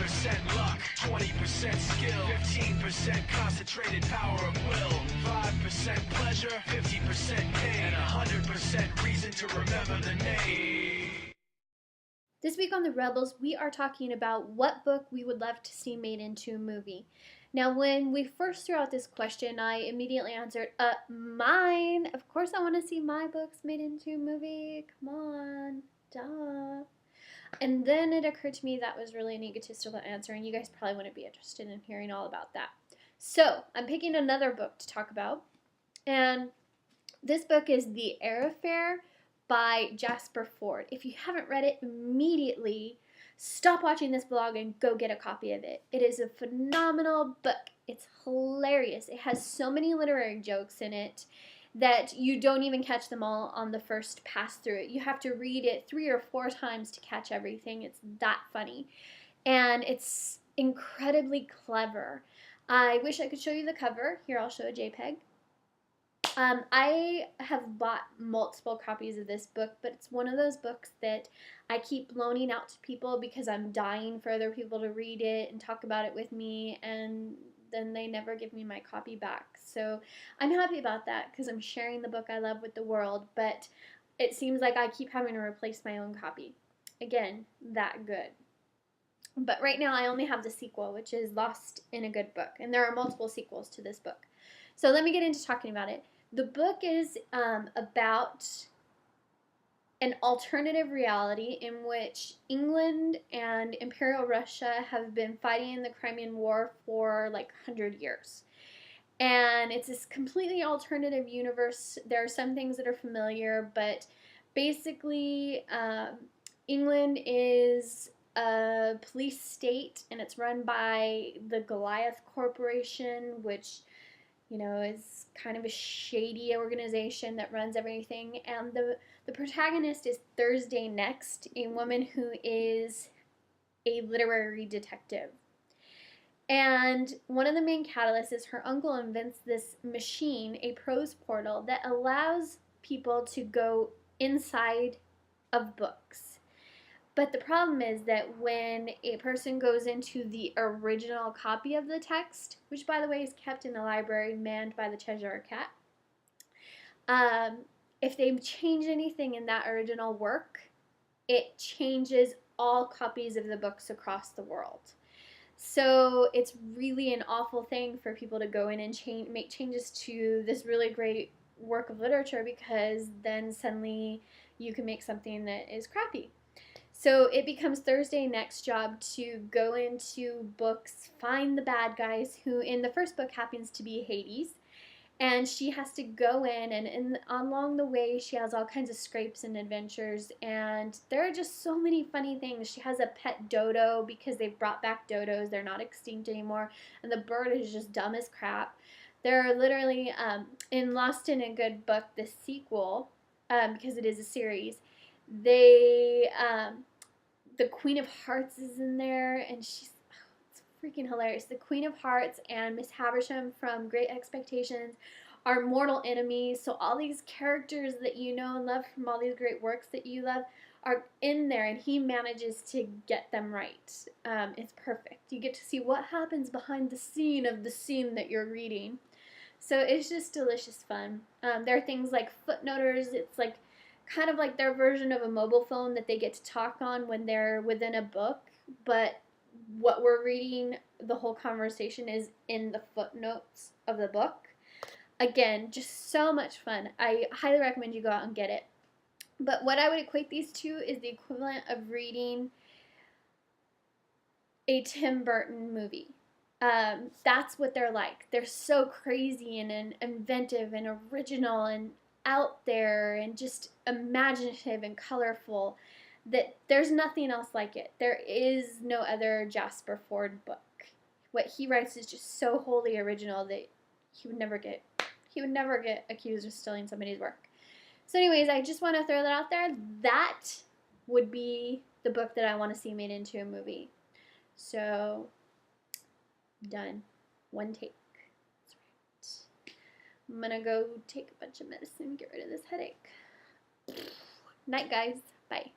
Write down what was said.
80% luck, 20% skill, 15% concentrated power of will, 5% pleasure, 50% pain, and 100% reason to remember the name. This week on the Rebels, we are talking about what book we would love to see made into a movie. Now, when we first threw out this question, I immediately answered, mine. Of course I want to see my books made into a movie. Come on, duh. And then it occurred to me that was really an egotistical answer, and you guys probably wouldn't be interested in hearing all about that. So, I'm picking another book to talk about, and this book is The Eyre by Jasper Fforde. If you haven't read it, immediately stop watching this vlog and go get a copy of it. It is a phenomenal book. It's hilarious. It has so many literary jokes in it that you don't even catch them all on the first pass through it. You have to read it 3 or 4 times to catch everything. It's that funny. And it's incredibly clever. I wish I could show you the cover. Here, I'll show a JPEG. I have bought multiple copies of this book, but it's one of those books that I keep loaning out to people because I'm dying for other people to read it and talk about it with me, and then they never give me my copy back. So I'm happy about that because I'm sharing the book I love with the world, but it seems like I keep having to replace my own copy. Again, that good. But right now I only have the sequel, which is Lost in a Good Book, and there are multiple sequels to this book. So let me get into talking about it. The book is about an alternative reality in which England and Imperial Russia have been fighting in the Crimean War for like 100 years. And it's this completely alternative universe. There are some things that are familiar, but basically England is a police state, and it's run by the Goliath Corporation, which is kind of a shady organization that runs everything. And the protagonist is Thursday Next, a woman who is a literary detective. And one of the main catalysts is her uncle invents this machine, a prose portal, that allows people to go inside of books. But the problem is that when a person goes into the original copy of the text, which by the way is kept in the library manned by the Cheshire Cat, if they change anything in that original work, it changes all copies of the books across the world. So it's really an awful thing for people to go in and make changes to this really great work of literature, because then suddenly you can make something that is crappy. So it becomes Thursday Next's job to go into books, find the bad guys, who in the first book happens to be Hades, and she has to go in, and along the way she has all kinds of scrapes and adventures, and there are just so many funny things. She has a pet dodo because they've brought back dodos. They're not extinct anymore, and the bird is just dumb as crap. There are literally, in Lost in a Good Book, the sequel, because it is a series, the Queen of Hearts is in there, and it's freaking hilarious. The Queen of Hearts and Miss Havisham from Great Expectations are mortal enemies, so all these characters that you know and love from all these great works that you love are in there, and he manages to get them right. It's perfect. You get to see what happens behind the scene of the scene that you're reading. So it's just delicious fun. There are things like footnoters. It's like kind of like their version of a mobile phone that they get to talk on when they're within a book, but what we're reading, the whole conversation is in the footnotes of the book. Again, just so much fun. I highly recommend you go out and get it. But what I would equate these to is the equivalent of reading a Tim Burton movie. That's what they're like. They're so crazy and inventive and original and out there and just imaginative and colorful that there's nothing else like it. There is no other Jasper Fforde book. What he writes is just so wholly original that he would never get accused of stealing somebody's work. So anyways, I just want to throw that out there. That would be the book that I want to see made into a movie. So, done. One take. That's right. I'm going to go take a bunch of medicine and get rid of this headache. Night, guys. Bye.